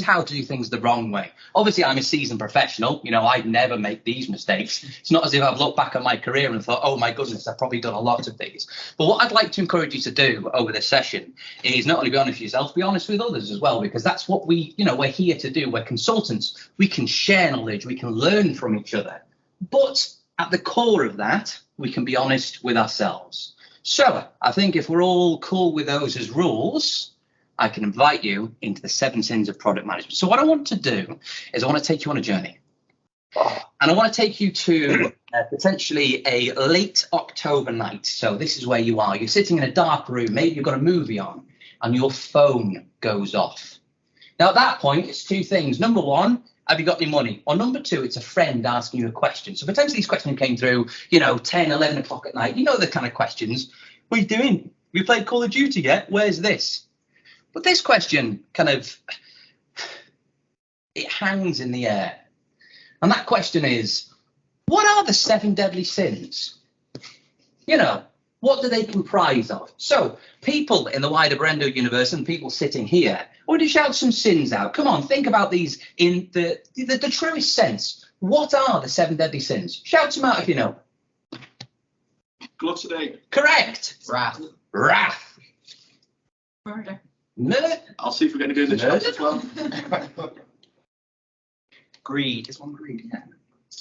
how to do things the wrong way. Obviously, I'm a seasoned professional. You know, I'd never make these mistakes. It's not as if I've looked back at my career and thought, oh my goodness, I've probably done a lot of these. But what I'd like to encourage you to do over this session is not only be honest with yourself, be honest with others as well, because that's what we're here to do. We're consultants. We can share knowledge. We can learn from each other. But at the core of that, we can be honest with ourselves. So I think if we're all cool with those as rules, I can invite you into the 7 sins of product management. So what I want to do is I want to take you on a journey. And I want to take you to potentially a late October night. So this is where you are. You're sitting in a dark room. Maybe you've got a movie on and your phone goes off. Now, at that point, it's 2 things. Number 1, have you got any money? Or number 2, it's a friend asking you a question. So potentially these questions came through, 10, 11 o'clock at night. You know the kind of questions. What are you doing? Have you played Call of Duty yet? Where's this? But this question it hangs in the air. And that question is, what are the 7 deadly sins? What do they comprise of? So people in the wider Brendo universe and people sitting here, would you shout some sins out? Come on, think about these in the truest sense. What are the 7 deadly sins? Shout them out if you know. Gluttony. Correct. Wrath. Murder. I'll see if we're going to do the chat as well. Greed. Is one greed? Yeah.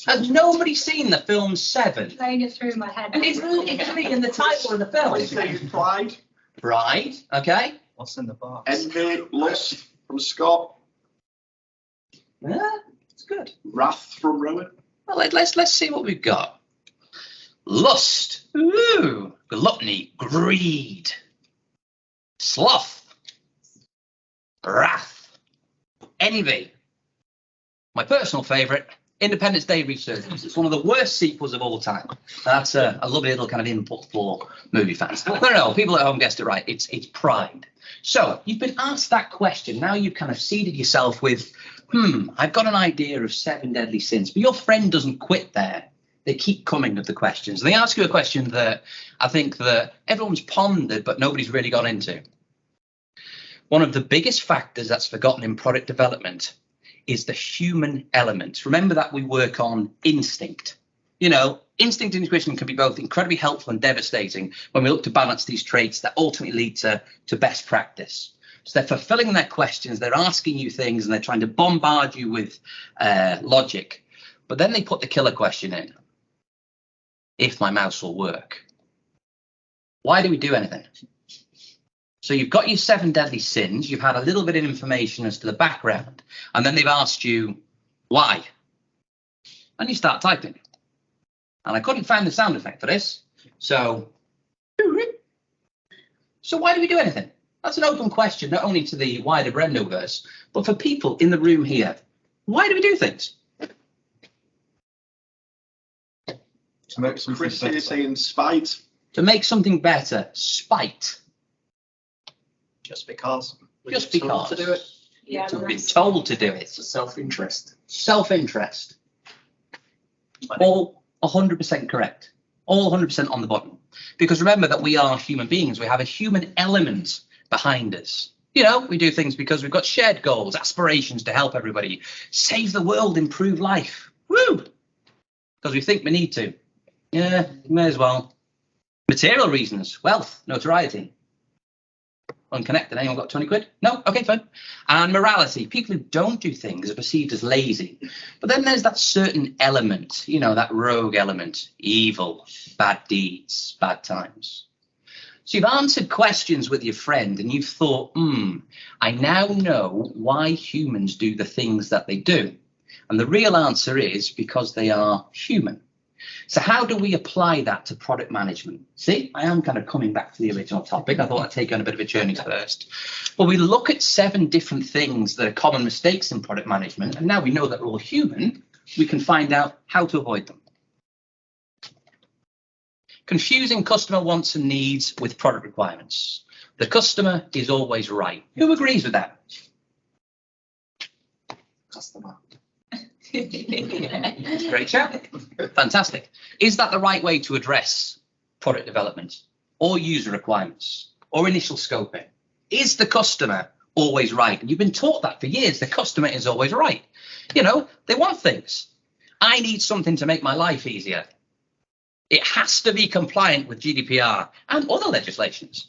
Has nobody seen the film Seven? Playing it through my head. It's literally in the title of the film. Pride. Pride. Okay. What's in the box? Envy. Lust from Scott. Yeah, it's good. Wrath from Rowan. Well, let's see what we've got. Lust. Ooh. Gluttony. Greed. Sloth. Wrath. Envy. My personal favourite, Independence Day Resurgence. It's one of the worst sequels of all time. That's a lovely little kind of input for movie fans. No, people at home guessed it right. It's Pride. So you've been asked that question. Now you've kind of seeded yourself with, I've got an idea of 7 deadly sins. But your friend doesn't quit there. They keep coming with the questions. And they ask you a question that I think that everyone's pondered, but nobody's really gone into. One of the biggest factors that's forgotten in product development is the human element. Remember that we work on instinct. Instinct intuition can be both incredibly helpful and devastating when we look to balance these traits that ultimately lead to best practice. So they're fulfilling their questions, they're asking you things, and they're trying to bombard you with logic. But then they put the killer question in. If my mouse will work. Why do we do anything? So you've got your 7 deadly sins, you've had a little bit of information as to the background, and then they've asked you why. And you start typing. And I couldn't find the sound effect for this. So why do we do anything? That's an open question, not only to the wider Brendoverse, but for people in the room here. Why do we do things? To make something Chris better. is saying spite. To make something better. Spite. Just because. Just because. To do it. Yeah, We've been told to do it. It's self-interest. Self-interest. All 100% correct. All 100% on the button. Because remember that we are human beings. We have a human element behind us. We do things because we've got shared goals, aspirations to help everybody, save the world, improve life. Woo! Because we think we need to. Yeah, may as well. Material reasons, wealth, notoriety. Unconnected, anyone got 20 quid? No? Okay, fine. And morality, people who don't do things are perceived as lazy. But then there's that certain element, that rogue element, evil, bad deeds, bad times. So you've answered questions with your friend and you've thought, I now know why humans do the things that they do. And the real answer is because they are human. So how do we apply that to product management? See, I am kind of coming back to the original topic. I thought I'd take you on a bit of a journey first. Well, we look at 7 different things that are common mistakes in product management. And now we know that we're all human, we can find out how to avoid them. Confusing customer wants and needs with product requirements. The customer is always right. Who agrees with that? Customer. Great chat. Fantastic. Is that the right way to address product development or user requirements or initial scoping? Is the customer always right. And you've been taught that for years. The customer is always right. You know, they want things. I need something to make my life easier. It has to be compliant with GDPR and other legislations.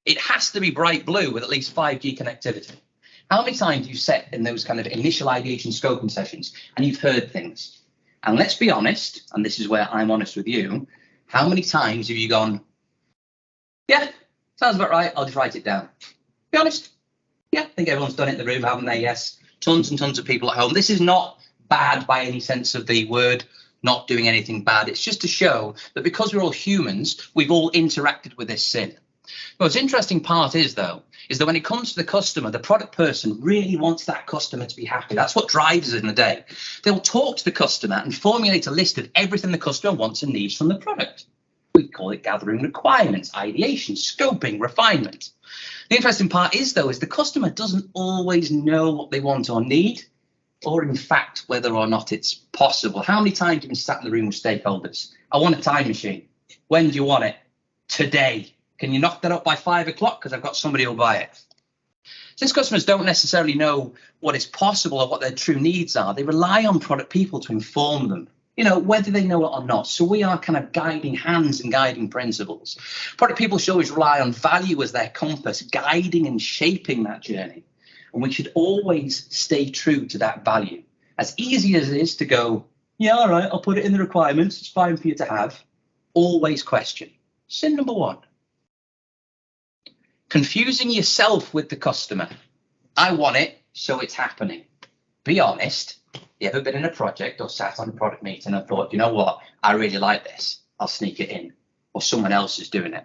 It has to be bright blue with at least 5G connectivity. How many times have you sat in those kind of initial ideation scoping sessions and you've heard things? And let's be honest, and this is where I'm honest with you, how many times have you gone, yeah, sounds about right, I'll just write it down. Be honest. Yeah, I think everyone's done it in the room, haven't they? Yes. Tons and tons of people at home. This is not bad by any sense of the word, not doing anything bad. It's just to show that because we're all humans, we've all interacted with this sin. The most interesting part is, though, is that when it comes to the customer, the product person really wants that customer to be happy. That's what drives us in the day. They'll talk to the customer and formulate a list of everything the customer wants and needs from the product. We call it gathering requirements, ideation, scoping, refinement. The interesting part is, though, is the customer doesn't always know what they want or need, or in fact, whether or not it's possible. How many times have you been sat in the room with stakeholders? I want a time machine. When do you want it? Today. Can you knock that up by 5 o'clock? Because I've got somebody who'll buy it. Since customers don't necessarily know what is possible or what their true needs are, they rely on product people to inform them, you know, whether they know it or not. So we are kind of guiding hands and guiding principles. Product people should always rely on value as their compass, guiding and shaping that journey. And we should always stay true to that value. As easy as it is to go, yeah, all right, I'll put it in the requirements. It's fine for you to have. Always question. Sin number 1. Confusing yourself with the customer. I want it, so it's happening. Be honest. You ever been in a project or sat on a product meeting and thought, you know what, I really like this. I'll sneak it in. Or someone else is doing it.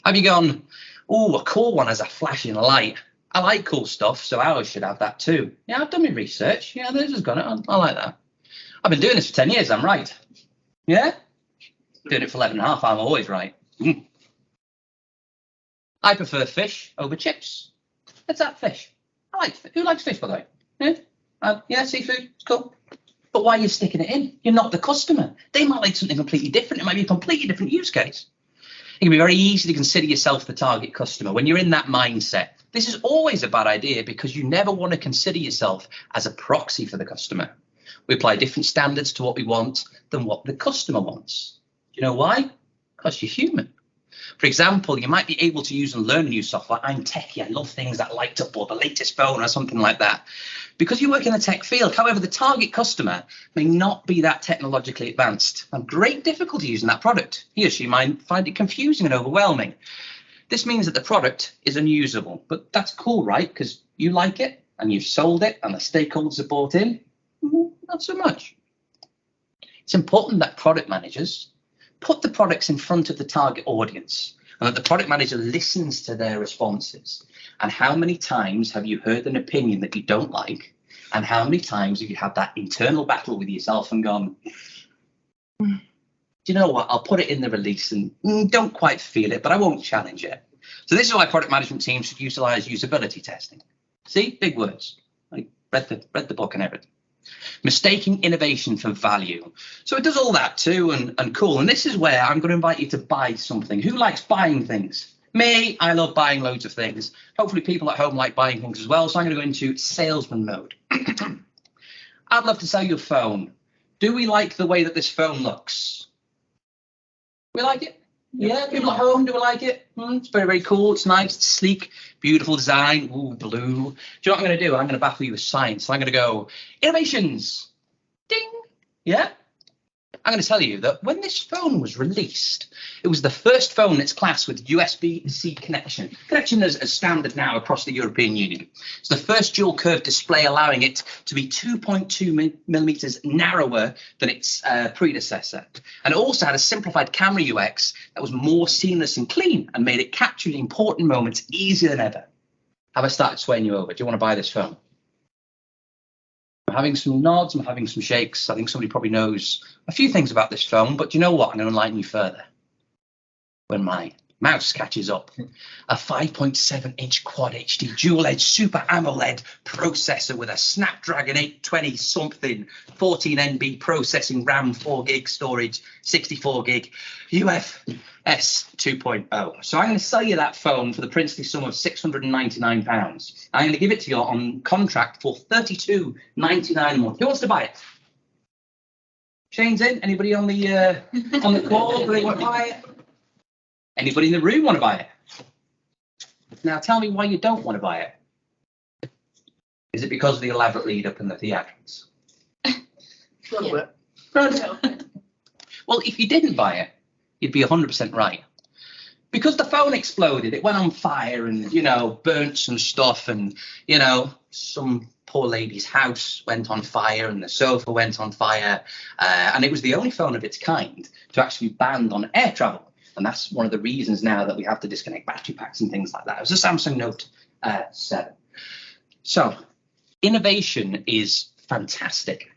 Have you gone, oh, a cool one has a flashing light. I like cool stuff, so ours should have that too. Yeah, I've done my research. Yeah, this has got it. I like that. I've been doing this for 10 years. I'm right. Yeah? Doing it for 11 and a half. I'm always right. I prefer fish over chips. It's that fish. Who likes fish, by the way? Yeah, yeah, seafood. It's cool. But why are you sticking it in? You're not the customer. They might like something completely different. It might be a completely different use case. It can be very easy to consider yourself the target customer. When you're in that mindset, this is always a bad idea because you never want to consider yourself as a proxy for the customer. We apply different standards to what we want than what the customer wants. Do you know why? Because you're human. For example, you might be able to use and learn new software. I'm techie. I love things that light up or the latest phone or something like that. Because you work in the tech field. However, the target customer may not be that technologically advanced and great difficulty using that product. He or she might find it confusing and overwhelming. This means that the product is unusable. But that's cool, right? Because you like it and you've sold it and the stakeholders have bought in. Not so much. It's important that product managers put the products in front of the target audience and that the product manager listens to their responses. And how many times have you heard an opinion that you don't like? And how many times have you had that internal battle with yourself and gone, do you know what? I'll put it in the release and don't quite feel it, but I won't challenge it. So this is why product management teams should utilize usability testing. See, big words. I read the book and everything. Mistaking innovation for value. So it does all that too and cool. And this is where I'm going to invite you to buy something. Who likes buying things? Me, I love buying loads of things. Hopefully people at home like buying things as well. So I'm going to go into salesman mode. I'd love to sell you a phone. Do we like the way that this phone looks? We like it? Yeah, people at home, do we like it? It's very, very cool. It's nice, it's sleek, beautiful design. Ooh, blue. Do you know what I'm going to do? I'm going to baffle you with science. So I'm going to go, innovations. Ding. Yeah. I'm going to tell you that when this phone was released, it was the first phone in its class with USB-C connection. Connection is standard now across the European Union. It's the first dual curve display, allowing it to be 2.2 millimeters narrower than its predecessor. And it also had a simplified camera UX that was more seamless and clean and made it capturing important moments easier than ever. Have I started swaying you over? Do you want to buy this phone? I'm having some nods, I'm having some shakes. I think somebody probably knows a few things about this phone, but do you know what? I'm going to enlighten you further when my Mouse catches up. A 5.7-inch Quad HD dual-edge Super AMOLED processor with a Snapdragon 820 something, 14 NB processing RAM, 4 gig storage, 64 gig UFS 2.0. So I'm going to sell you that phone for the princely sum of £699. I'm going to give it to you on contract for £32.99 a month. Who wants to buy it? Shane's in. Anybody on the call? Do they want to buy it? Anybody in the room want to buy it? Now tell me why you don't want to buy it. Is it because of the elaborate lead up and the theatrics? A little bit. Well, if you didn't buy it, you'd be 100% right. Because the phone exploded, it went on fire and, burnt some stuff and, some poor lady's house went on fire and the sofa went on fire. And it was the only phone of its kind to actually be banned on air travel. And that's one of the reasons now that we have to disconnect battery packs and things like that. It was a Samsung Note 7. So innovation is fantastic,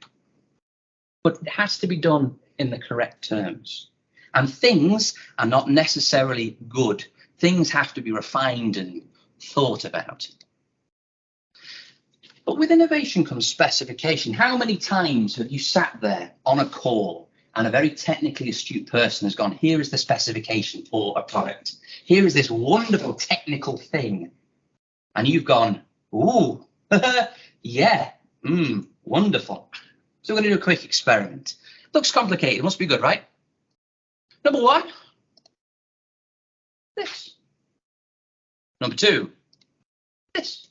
but it has to be done in the correct terms. And things are not necessarily good. Things have to be refined and thought about. But with innovation comes specification. How many times have you sat there on a call and a very technically astute person has gone, here is the specification for a product. Here is this wonderful technical thing. And you've gone, ooh, yeah, wonderful. So we're going to do a quick experiment. Looks complicated, must be good, right? Number one, this. Number two, this.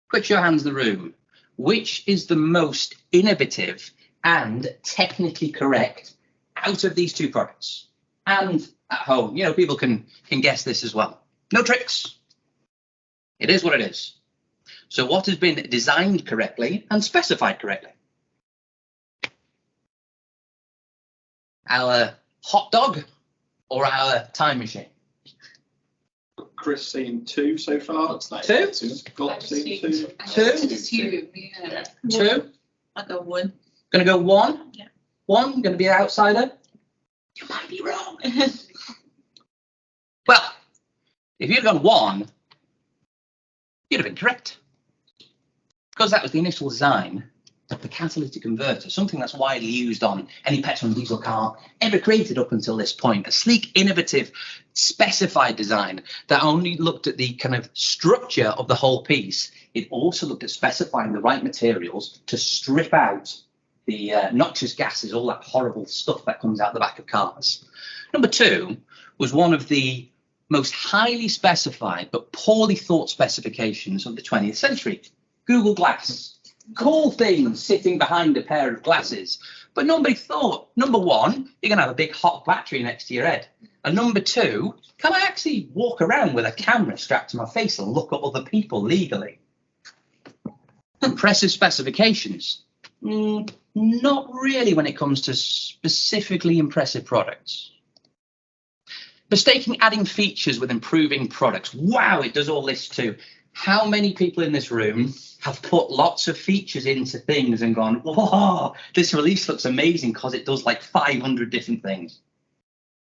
Quick show of hands in the room. Which is the most innovative and technically correct out of these two products? And at home, people can guess this as well. No tricks. It is what it is. So what has been designed correctly and specified correctly? Our hot dog or our time machine? Chris seen 2 so far. Looks like Two? Scott seen 2. Two. Yeah. Two? I'll go 1. Gonna go 1? Yeah. 1? Gonna be an outsider? You might be wrong. Well, if you'd gone 1, you'd have been correct. Because that was the initial design of the catalytic converter, something that's widely used on any petrol and diesel car ever created up until this point. A sleek, innovative, specified design that only looked at the kind of structure of the whole piece. It also looked at specifying the right materials to strip out the noxious gases, all that horrible stuff that comes out the back of cars. Number 2 was one of the most highly specified but poorly thought specifications of the 20th century. Google Glass. Cool thing sitting behind a pair of glasses. But nobody thought, number 1, you're going to have a big hot battery next to your head. And number 2, can I actually walk around with a camera strapped to my face and look at other people legally? Impressive specifications. Not really when it comes to specifically impressive products. Mistaking adding features with improving products. Wow, it does all this too. How many people in this room have put lots of features into things and gone, whoa, this release looks amazing because it does like 500 different things?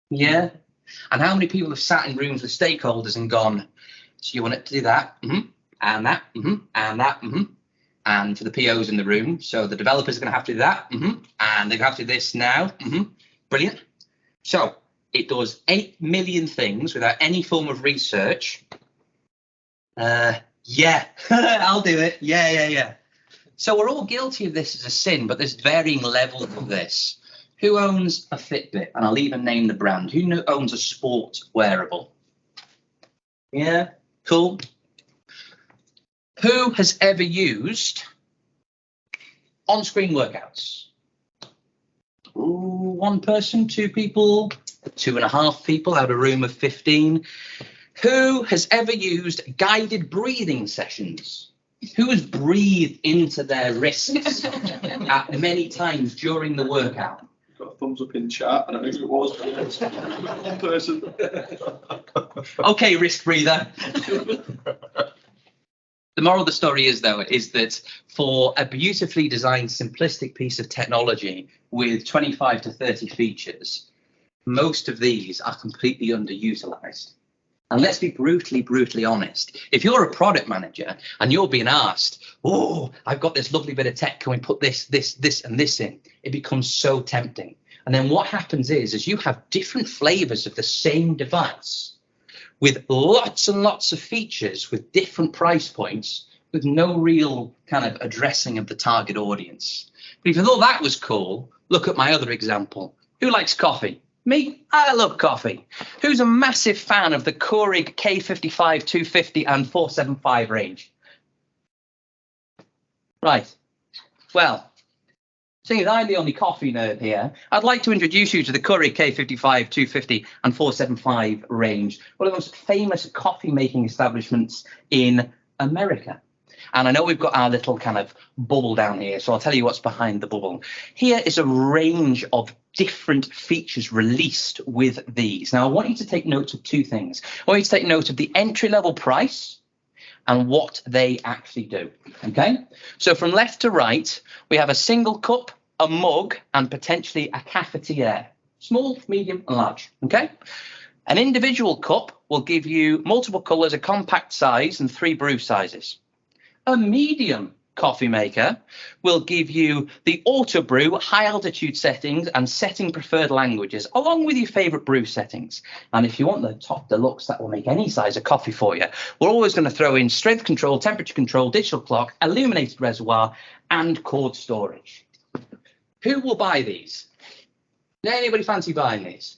Yeah. And how many people have sat in rooms with stakeholders and gone, so you want it to do that, and that, and that, and for the POs in the room, so the developers are going to have to do that, and they have to do this now, brilliant. So it does 8 million things without any form of research. Yeah, I'll do it. Yeah. So we're all guilty of this as a sin, but there's varying levels of this. Who owns a Fitbit? And I'll even name the brand. Who owns a sport wearable? Yeah, cool. Who has ever used on-screen workouts? Ooh, 1 person, 2 people, 2.5 people out of a room of 15. Who has ever used guided breathing sessions? Who has breathed into their wrists at many times during the workout? Got a thumbs up in chat. I don't know who it was. But 1 person. Okay, wrist breather. The moral of the story is that for a beautifully designed, simplistic piece of technology with 25 to 30 features, most of these are completely underutilized. And let's be brutally honest. If you're a product manager and you're being asked, oh, I've got this lovely bit of tech, can we put this, and this in? It becomes so tempting. And then what happens is you have different flavors of the same device with lots and lots of features with different price points with no real kind of addressing of the target audience. But if you thought that was cool, look at my other example. Who likes coffee? Me, I love coffee. Who's a massive fan of the Keurig K55, 250 and 475 range? Right. Well, seeing as I'm the only coffee nerd here, I'd like to introduce you to the Keurig K55, 250 and 475 range, one of the most famous coffee making establishments in America. And I know we've got our little kind of bubble down here, so I'll tell you what's behind the bubble. Here is a range of different features released with these. Now, I want you to take note of two things. I want you to take note of the entry-level price and what they actually do, okay? So from left to right, we have a single cup, a mug, and potentially a cafetiere. Small, medium, and large, okay? An individual cup will give you multiple colors, a compact size, and 3 brew sizes. A medium coffee maker will give you the auto brew, high altitude settings, and setting preferred languages, along with your favorite brew settings. And if you want the top deluxe that will make any size of coffee for you, we're always going to throw in strength control, temperature control, digital clock, illuminated reservoir, and cord storage. Who will buy these? Does anybody fancy buying these?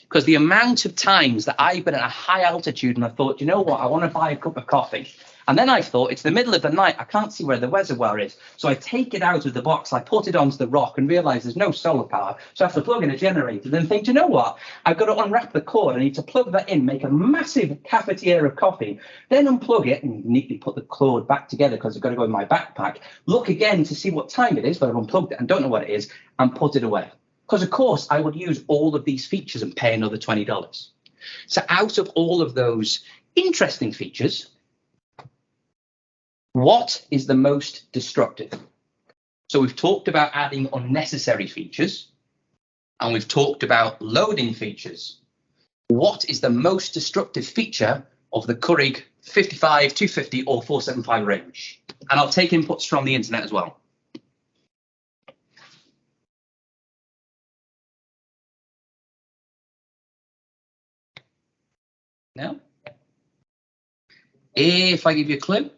Because the amount of times that I've been at a high altitude and I thought, you know what, I want to buy a cup of coffee. And then I thought, it's the middle of the night, I can't see where the reservoir is. So I take it out of the box, I put it onto the rock and realize there's no solar power. So I have to plug in a generator, then think, you know what? I've got to unwrap the cord. I need to plug that in, make a massive cafetiere of coffee, then unplug it and neatly put the cord back together because I've got to go in my backpack. Look again to see what time it is, but I've unplugged it and don't know what it is, and put it away. Because of course I would use all of these features and pay another $20. So out of all of those interesting features, what is the most destructive? So we've talked about adding unnecessary features, and we've talked about loading features. What is the most destructive feature of the Keurig 55, 250 or 475 range? And I'll take inputs from the internet as well. Now, if I give you a clue,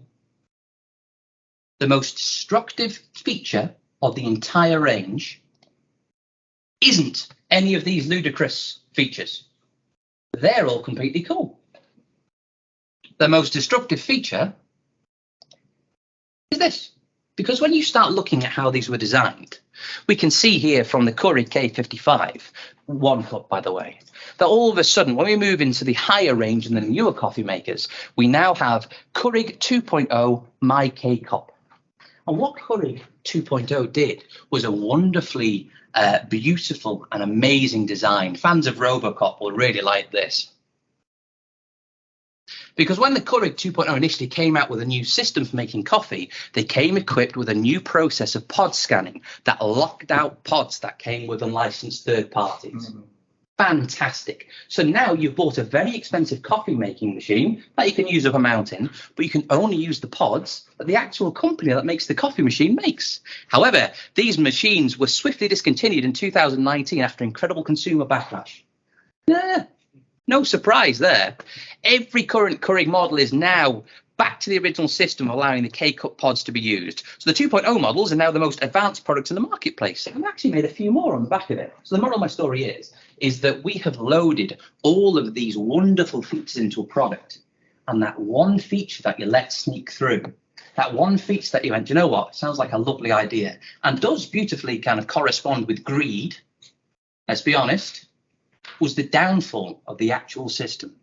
the most destructive feature of the entire range isn't any of these ludicrous features. They're all completely cool. The most destructive feature is this. Because when you start looking at how these were designed, we can see here from the Keurig K55, 1 cup by the way, that all of a sudden when we move into the higher range and the newer coffee makers, we now have Keurig 2.0 My K-Cup. And what Keurig 2.0 did was a wonderfully beautiful and amazing design. Fans of Robocop will really like this. Because when the Keurig 2.0 initially came out with a new system for making coffee, they came equipped with a new process of pod scanning that locked out pods that came with unlicensed third parties. Mm-hmm. Fantastic. So now you've bought a very expensive coffee making machine that you can use up a mountain, but you can only use the pods that the actual company that makes the coffee machine makes. However, these machines were swiftly discontinued in 2019 after incredible consumer backlash. No surprise there. Every current Keurig model is now back to the original system of allowing the K-Cup pods to be used. So the 2.0 models are now the most advanced products in the marketplace. And I've actually made a few more on the back of it. So the moral of my story is that we have loaded all of these wonderful features into a product. And that one feature that you let sneak through, that one feature that you went, you know what, sounds like a lovely idea, and does beautifully kind of correspond with greed, let's be honest, was the downfall of the actual system.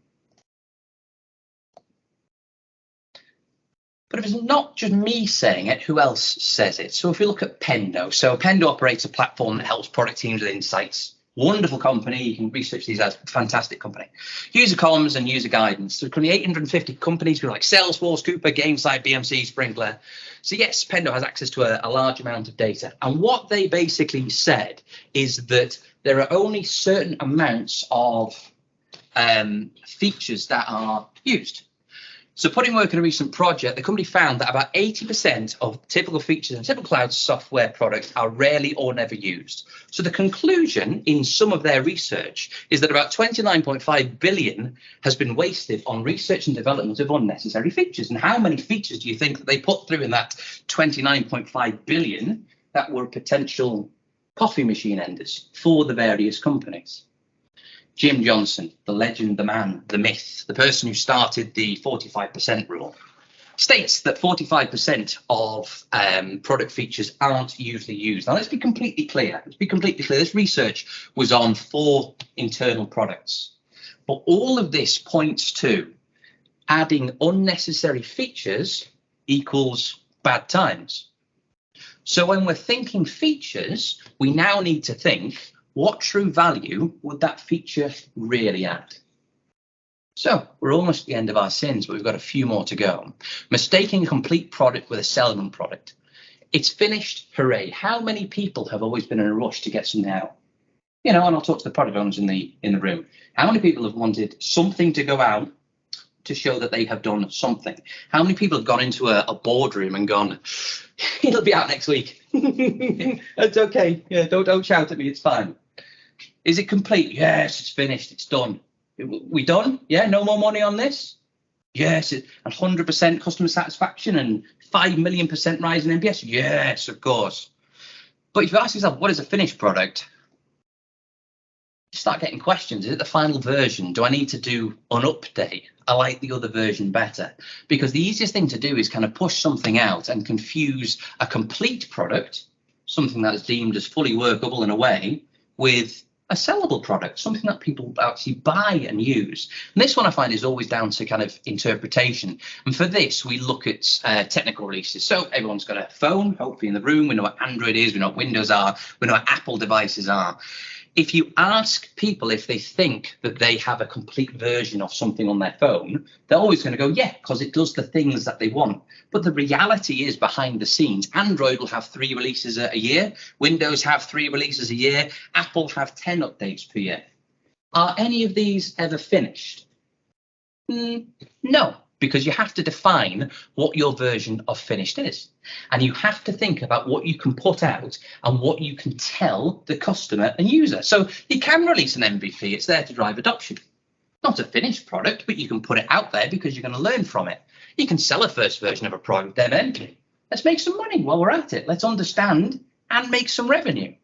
But if it's not just me saying it, who else says it? So if we look at Pendo, so Pendo operates a platform that helps product teams with insights Wonderful company. You can research these as fantastic company. User comms and user guidance. So currently 850 companies, people like Salesforce, Cooper, Gainsight, BMC, Sprinkler. So yes, Pendo has access to a large amount of data. And what they basically said is that there are only certain amounts of features that are used. So putting work in a recent project, the company found that about 80% of typical features in typical cloud software products are rarely or never used. So the conclusion in some of their research is that about 29.5 billion has been wasted on research and development of unnecessary features. And how many features do you think that they put through in that 29.5 billion that were potential coffee machine enders for the various companies? Jim Johnson, the legend, the man, the myth, the person who started the 45% rule, states that 45% of product features aren't usually used. Now, let's be completely clear. This research was on 4 internal products. But all of this points to adding unnecessary features equals bad times. So when we're thinking features, we now need to think, what true value would that feature really add? So we're almost at the end of our sins, but we've got a few more to go. Mistaking a complete product with a sellable product. It's finished, hooray. How many people have always been in a rush to get something out? You know, and I'll talk to the product owners in the room. How many people have wanted something to go out to show that they have done something? How many people have gone into a boardroom and gone, it'll be out next week. It's okay. Yeah, don't shout at me. It's fine. Is it complete? Yes, it's finished. It's done. We done? Yeah, no more money on this? Yes, 100% customer satisfaction and 5 million % rise in NPS? Yes, of course. But if you ask yourself, what is a finished product? You start getting questions. Is it the final version? Do I need to do an update? I like the other version better. Because the easiest thing to do is kind of push something out and confuse a complete product, something that is deemed as fully workable in a way, with a sellable product, something that people actually buy and use. And this one I find is always down to kind of interpretation. And for this, we look at technical releases. So everyone's got a phone, hopefully in the room. We know what Android is. We know what Windows are. We know what Apple devices are. If you ask people if they think that they have a complete version of something on their phone, they're always going to go, yeah, because it does the things that they want. But the reality is behind the scenes, Android will have 3 releases a year. Windows have 3 releases a year. Apple have 10 updates per year. Are any of these ever finished? No, because you have to define what your version of finished is. And you have to think about what you can put out and what you can tell the customer and user. So you can release an MVP. It's there to drive adoption. Not a finished product, but you can put it out there because you're going to learn from it. You can sell a first version of a product, then let's make some money while we're at it. Let's understand and make some revenue.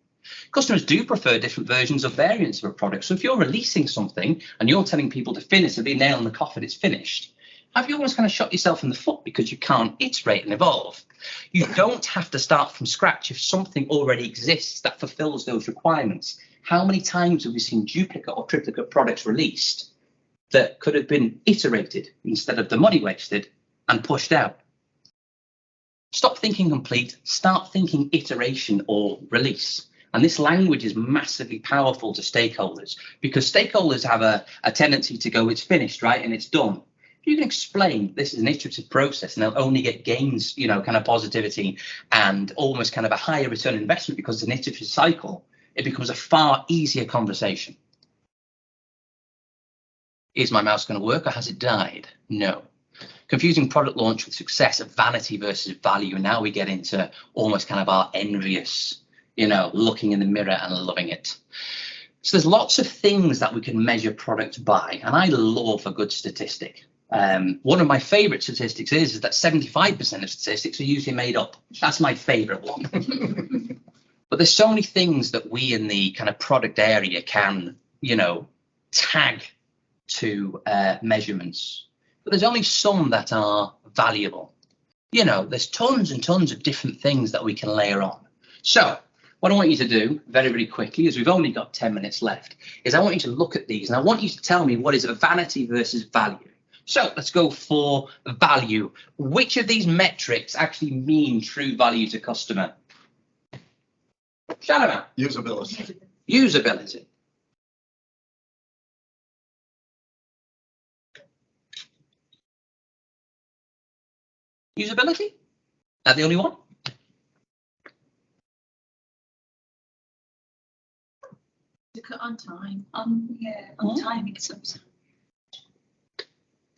Customers do prefer different versions of variants of a product. So if you're releasing something and you're telling people to finish and be nail in the coffin, it's finished, have you almost kind of shot yourself in the foot because you can't iterate and evolve? You don't have to start from scratch if something already exists that fulfills those requirements. How many times have we seen duplicate or triplicate products released that could have been iterated instead of the money wasted and pushed out? Stop thinking complete, start thinking iteration or release. And this language is massively powerful to stakeholders because stakeholders have a tendency to go, it's finished, right? And it's done. You can explain this is an iterative process and they'll only get gains, you know, kind of positivity and almost kind of a higher return on investment because it's an iterative cycle. It becomes a far easier conversation. Is my mouse going to work or has it died? No. Confusing product launch with success of vanity versus value. And now we get into almost kind of our envious, you know, looking in the mirror and loving it. So there's lots of things that we can measure products by. And I love a good statistic. One of my favorite statistics is that 75% of statistics are usually made up. That's my favorite one. But there's so many things that we in the kind of product area can, you know, tag to measurements. But there's only some that are valuable. You know, there's tons and tons of different things that we can layer on. So what I want you to do very, very quickly, as we've only got 10 minutes left, is I want you to look at these and I want you to tell me what is a vanity versus value. So let's go for value. Which of these metrics actually mean true value to customer? Shout them out. Usability. Usability. Usability? That the only one? On time. Yeah. On timing sometimes.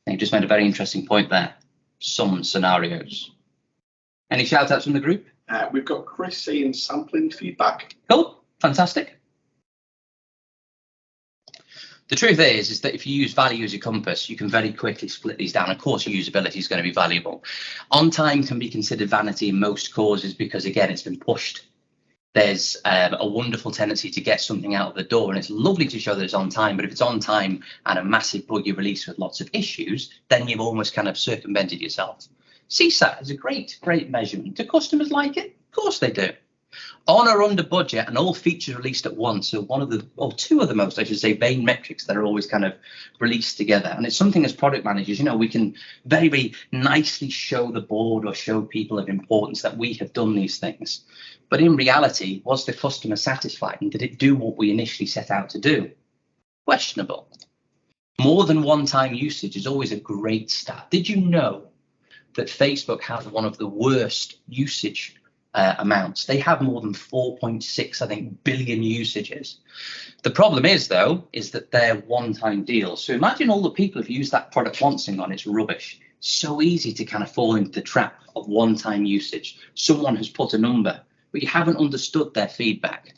You just made a very interesting point there. Some scenarios. Any shout outs from the group? We've got Chris saying sampling feedback. Cool. Fantastic. The truth is that if you use value as your compass, you can very quickly split these down. Of course, usability is going to be valuable. On time can be considered vanity in most causes because, again, it's been pushed. There's a wonderful tendency to get something out of the door, and it's lovely to show that it's on time. But if it's on time and a massive buggy release with lots of issues, then you've almost kind of circumvented yourself. CSAT is a great measurement. Do customers like it? Of course they do. On or under budget and all features released at once. So two of the most, I should say, vain metrics that are always kind of released together. And it's something as product managers, we can very, very nicely show the board or show people of importance that we have done these things. But in reality, was the customer satisfied and did it do what we initially set out to do? Questionable. More than one-time usage is always a great stat. Did you know that Facebook has one of the worst usage amounts? They have more than 4.6, I think, billion usages. The problem is, though, is that they're one-time deals. So imagine all the people who've used that product once and gone, it's rubbish. So easy to kind of fall into the trap of one-time usage. Someone has put a number, but you haven't understood their feedback.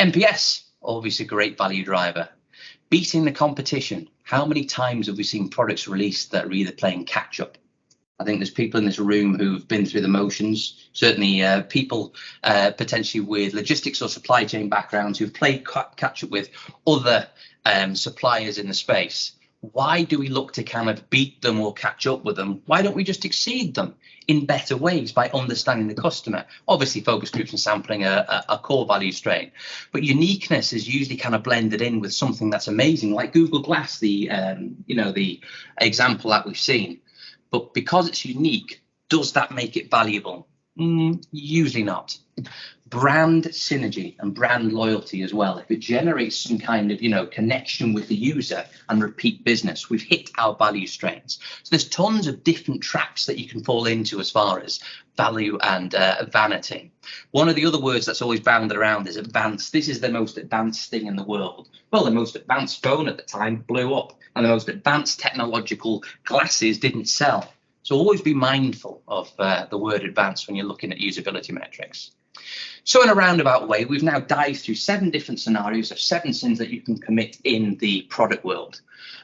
NPS, obviously a great value driver. Beating the competition. How many times have we seen products released that are either playing catch-up? I think there's people in this room who've been through the motions, certainly people potentially with logistics or supply chain backgrounds who've played catch-up with other suppliers in the space. Why do we look to kind of beat them or catch up with them? Why don't we just exceed them in better ways by understanding the customer? Obviously, focus groups and sampling are a core value strain, but uniqueness is usually kind of blended in with something that's amazing, like Google Glass, the example that we've seen. But because it's unique, does that make it valuable? Usually not. Brand synergy and brand loyalty as well. If it generates some kind of, connection with the user and repeat business, we've hit our value strains. So there's tons of different traps that you can fall into as far as value and vanity. One of the other words that's always bounded around is advanced. This is the most advanced thing in the world. Well, the most advanced phone at the time blew up, and the most advanced technological glasses didn't sell. So always be mindful of the word advanced when you're looking at usability metrics. So in a roundabout way, we've now dived through 7 different scenarios of 7 sins that you can commit in the product world.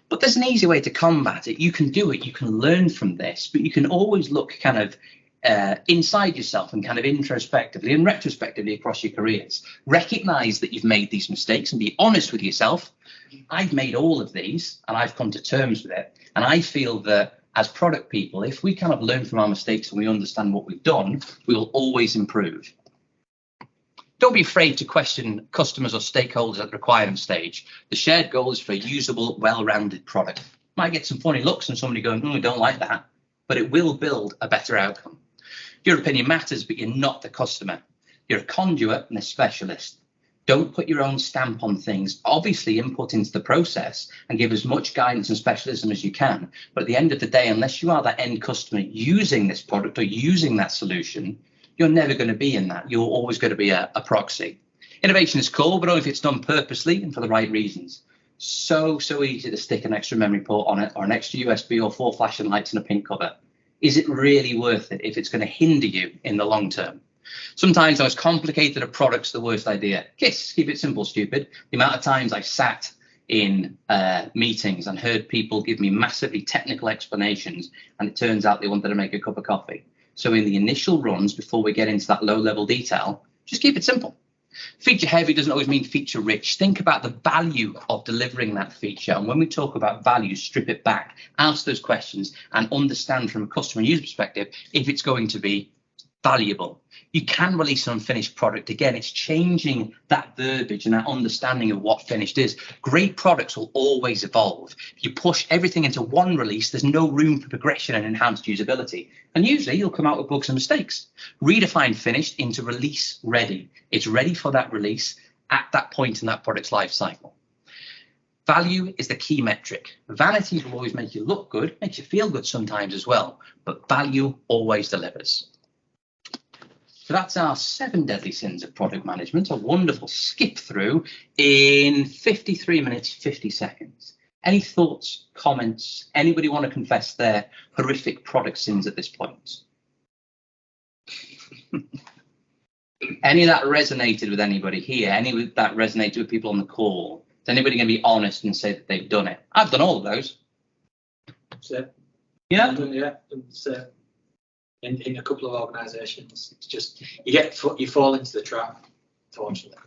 But there's an easy way to combat it. You can do it, you can learn from this, but you can always look kind of inside yourself and kind of introspectively and retrospectively across your careers. Recognize that you've made these mistakes and be honest with yourself. I've made all of these and I've come to terms with it. And I feel that as product people, if we kind of learn from our mistakes and we understand what we've done, we will always improve. Don't be afraid to question customers or stakeholders at the requirement stage. The shared goal is for a usable, well-rounded product. Might get some funny looks and somebody going, I don't like that, but it will build a better outcome. Your opinion matters, but you're not the customer. You're a conduit and a specialist. Don't put your own stamp on things. Obviously, input into the process and give as much guidance and specialism as you can. But at the end of the day, unless you are that end customer using this product or using that solution, you're never going to be in that. You're always going to be a proxy. Innovation is cool, but only if it's done purposely and for the right reasons. So easy to stick an extra memory port on it or an extra USB or 4 flashing lights and a pink cover. Is it really worth it if it's going to hinder you in the long term? Sometimes the most complicated of products, the worst idea. KISS, keep it simple, stupid. The amount of times I sat in meetings and heard people give me massively technical explanations, and it turns out they wanted to make a cup of coffee. So in the initial runs, before we get into that low-level detail, just keep it simple. Feature heavy doesn't always mean feature rich. Think about the value of delivering that feature. And when we talk about value, strip it back, ask those questions and understand from a customer and user perspective if it's going to be valuable. You can release an unfinished product. Again, it's changing that verbiage and that understanding of what finished is. Great products will always evolve. If you push everything into one release, there's no room for progression and enhanced usability. And usually you'll come out with bugs and mistakes. Redefine finished into release ready. It's ready for that release at that point in that product's life cycle. Value is the key metric. Vanity will always make you look good, makes you feel good sometimes as well, but value always delivers. So that's our 7 deadly sins of product management, a wonderful skip through in 53 minutes, 50 seconds. Any thoughts, comments? Anybody want to confess their horrific product sins at this point? Any of that resonated with anybody here? Any of that resonated with people on the call? Is anybody going to be honest and say that they've done it? I've done all of those. So, Yeah? yeah. So, in a couple of organisations, it's just you fall into the trap, unfortunately.